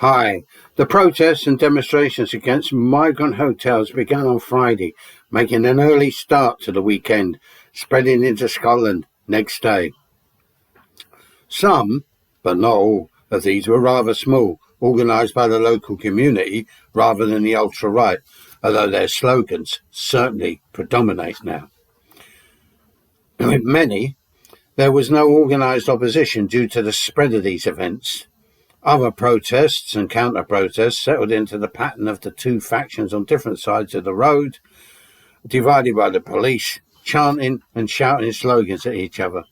Hi. The protests and demonstrations against migrant hotels began on Friday, making an early start to the weekend, spreading into Scotland next day. Some, but not all, of these were rather small, organised by the local community rather than the ultra-right, although their slogans certainly predominate now. With many, there was no organised opposition due to the spread of these events. Other protests and counter-protests settled into the pattern of the two factions on different sides of the road, divided by the police, chanting and shouting slogans at each other.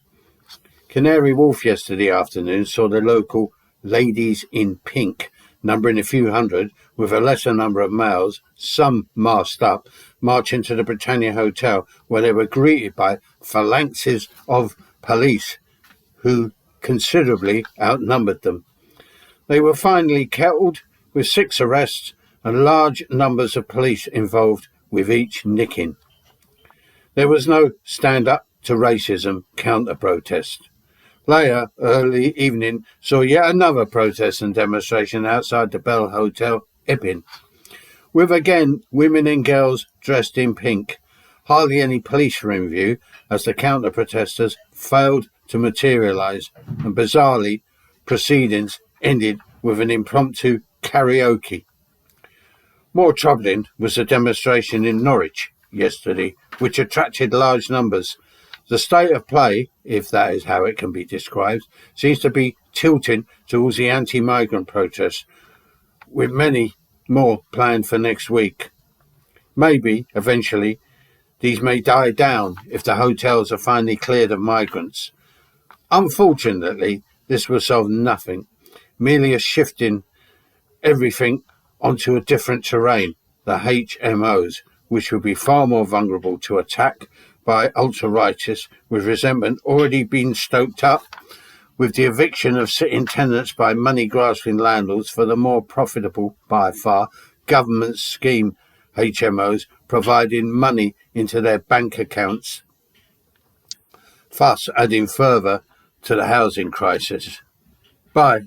Canary Wharf yesterday afternoon saw the local Ladies in Pink, numbering a few hundred, with a lesser number of males, some masked up, march into the Britannia Hotel, where they were greeted by phalanxes of police who considerably outnumbered them. They were finally kettled, with 6 arrests and large numbers of police involved, with each nicking. There was no stand up to racism counter-protest. Later, early evening, saw yet another protest and demonstration outside the Bell Hotel, Epping, with again women and girls dressed in pink. Hardly any police were in view, as the counter-protesters failed to materialise, and bizarrely, proceedings ended with an impromptu karaoke. More troubling was the demonstration in Norwich yesterday, which attracted large numbers. The state of play, if that is how it can be described, seems to be tilting towards the anti-migrant protests, with many more planned for next week. Maybe, eventually, these may die down if the hotels are finally cleared of migrants. Unfortunately, this will solve nothing, merely a shifting everything onto a different terrain, the H.M.Os, which will be far more vulnerable to attack by ultra-rightists, with resentment already being stoked up, with the eviction of sitting tenants by money-grasping landlords for the more profitable, by far, government scheme H.M.Os, providing money into their bank accounts, thus adding further to the housing crisis. Bye.